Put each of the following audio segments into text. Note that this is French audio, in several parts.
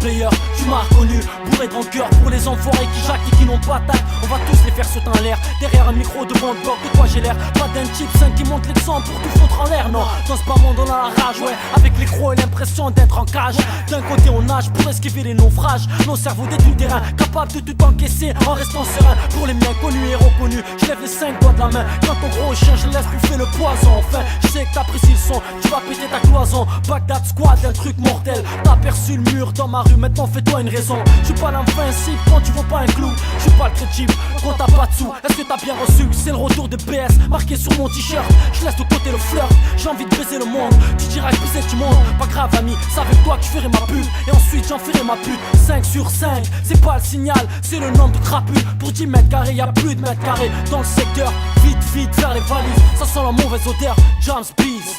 player, tu m'as reconnu. Bourré de rancœur pour les enfoirés qui jactent et qui n'ont pas tact. On va tous les faire sauter en l'air. Derrière un micro devant le bloc, de quoi j'ai l'air. Pas d'un type 5 qui monte l'exemple pour tout foutre en l'air. Non, dans ce pas monde on a la rage, ouais. Avec les crocs et l'impression d'être en cage. D'un côté on nage pour esquiver les naufrages. Nos cerveaux détenus terrain, capables de tout encaisser en restant serein. Pour les miens connus et reconnus, je lève les 5 doigts de la main. Quand ton gros chien je laisse bouffer le poison. Enfin, je sais que t'apprécies le son, tu vas péter ta cloison. Bagdad squad, un truc mortel. T'as aperçu le mur dans ma rue, maintenant fais-toi une raison. Je suis pas l'invincible quand tu vois pas un clou. Je suis pas le crédible quand t'as pas de sous. Est-ce que t'as bien reçu? C'est le retour de PS marqué sur mon t-shirt. Je laisse de côté le flirt, j'ai envie de baiser le monde. Tu diras que c'est du monde, pas grave ami. C'est avec toi que je ferai ma pub et ensuite j'en ferai ma pute. 5 sur 5, c'est pas le signal, c'est le nombre de crapus. Pour 10 mètres carrés, y'a plus de mètres carrés dans le secteur. Vite, vite, vers les valises, ça sent la mauvaise odeur. James Bees.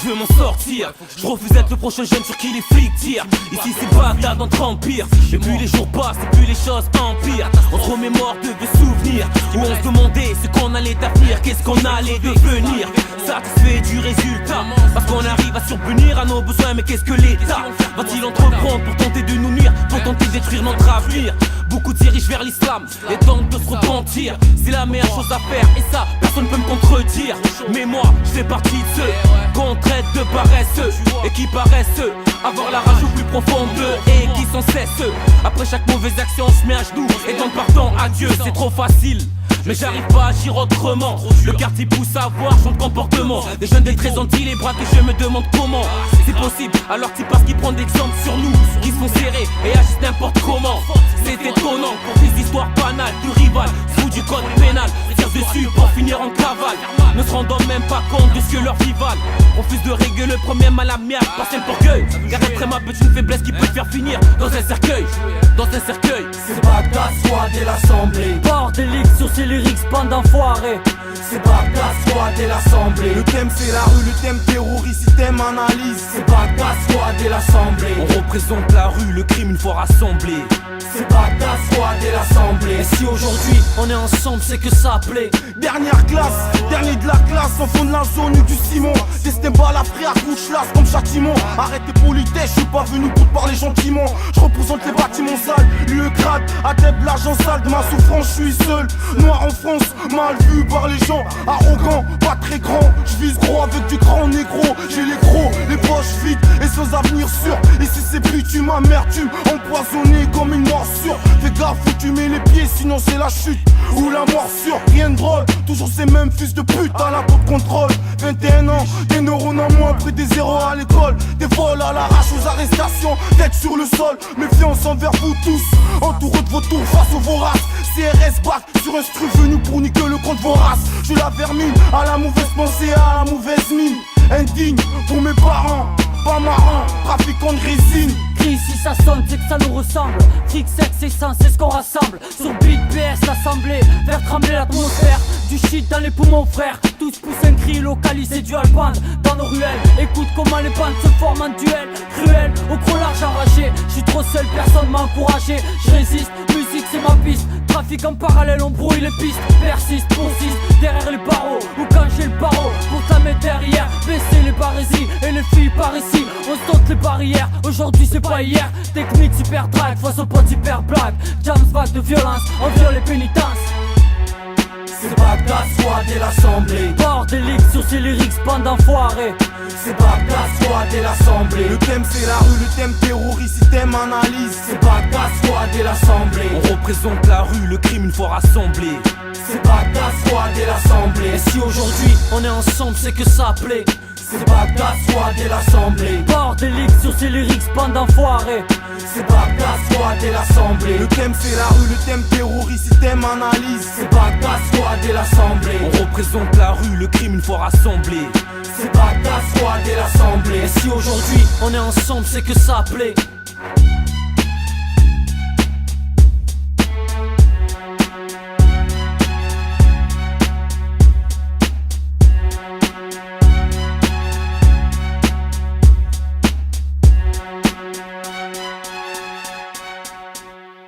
Je veux m'en sortir, je refuse d'être le prochain jeune sur qui les flics tirent. Ici c'est Bagdad dans 30 pires. Et plus les jours passent et plus les choses empirent. On se remémore de vieux souvenirs où on se demandait ce qu'on allait devenir, qu'est-ce qu'on allait devenir. Satisfait du résultat, parce qu'on arrive à subvenir à nos besoins. Mais qu'est-ce que l'État va-t-il entreprendre pour tenter de nous nuire, pour tenter de détruire notre avenir? Beaucoup dirigent vers l'islam et tentent de se repentir. C'est la meilleure chose à faire et ça, personne ne peut me contredire. Mais moi, je fais partie de ceux qu'on traite de paresseux et qui paraissent avoir la rage au plus profond d'eux et qui s'en cessent. Après chaque mauvaise action, on se met à genoux et donc pardon à Dieu. C'est trop facile, mais j'arrive pas à agir autrement. Le quartier pousse à voir son comportement. Des jeunes des très gentils, les bras que je me demande comment c'est possible, alors c'est parce qu'ils prennent d'exemple sur nous, qui sont serrés et agissent n'importe comment. C'est étonnant pour des histoires banales de rivales, sous du code pénal, tire dessus pour finir en cavale, ne se rendant même pas compte de ce que leur vie valent. Refuse de régler le premier mal à merde, passer le porgueil. Car après ma petite faiblesse qui peut te faire finir dans un cercueil, dans un cercueil. C'est Bagdad squad et l'assemblée. Bordélique sur ces lyrics, bande d'enfoirés. C'est Bagdad squad et l'assemblée. Le thème c'est la rue, le thème terroriste, système analyse. C'est Bagdad squad et l'assemblée. On représente la rue, le crime une fois rassemblé. C'est Bagdad squad et l'assemblée. Et si aujourd'hui on est ensemble, c'est que ça plaît. Dernière classe, dernier de la classe, en fond de la zone du Simon. Destin pas la frère, couche las comme châtiment. Arrête tes politesses, je suis pas venu pour te parler gentiment. Je représente les bâtiments sales, le grade, à tête de l'argent sale. De ma souffrance, je suis seul, noir en France, mal vu par les gens. Arrogant, pas très grand, je vise gros avec du grand négro. J'ai les gros, les poches vides et sans avenir sûr. Et si c'est plus tu m'amertume, empoisonné comme une morsure. Fais gaffe où tu mets les pieds, sinon c'est la chute ou la morsure. Rien de drôle, toujours ces mêmes fils de pute à la de contrôle. 21 ans, des neurones en moins, pris des zéros à l'école. Des vols à l'arrache aux arrestations, tête sur le sol. Méfiance envers vous tous, entouré de vos tours face aux voraces. CRS back sur un stru venu pour niquer le compte vorace. Je la vermine à la mauvaise pensée, à la mauvaise mine. Indigne pour mes parents, pas marrant, trafiquant de résine. Crie si ça sonne, c'est que ça nous ressemble. Fric, sexe et sang, c'est ce qu'on rassemble. Sur beat, PS, l'assemblée, faire trembler l'atmosphère. Du shit dans les poumons, frère. Tous poussent un cri localisé, dual band dans nos ruelles. Écoute comment les bandes se forment en duel. Cruel, au gros large enragé. J'suis trop seul, personne m'a encouragé. J'résiste, musique c'est ma piste. Trafic en parallèle, on brouille les pistes. Persiste, consiste, derrière les barreaux. Ou quand j'ai le barreau, pour ta mettre derrière. Baisser les barésies et les filles par ici. On saute les barrières, aujourd'hui c'est pas hier. Technique super drag, face au pote hyper blague. Jams vague de violence, on viole les pénitences. C'est Bagdad squad et l'assemblée. Bordélique sur ces lyrics, bande d'enfoirés. C'est Bagdad squad et l'assemblée. Le thème c'est la rue, le thème terroriste, système analyse. C'est Bagdad squad et l'assemblée. On représente la rue, le crime une fois rassemblé. C'est Bagdad squad et l'assemblée. Et si aujourd'hui on est ensemble, c'est que ça plaît. C'est Bagdad squad et l'assemblée. Bordélique sur ces lyrics, bande d'enfoirés. C'est Bagdad squad et l'assemblée. Le thème c'est la rue, le thème terroriste, système analyse. C'est Bagdad squad et l'assemblée. On représente la rue, le crime une fois rassemblé. C'est Bagdad squad et l'assemblée. Et si aujourd'hui on est ensemble, c'est que ça plaît.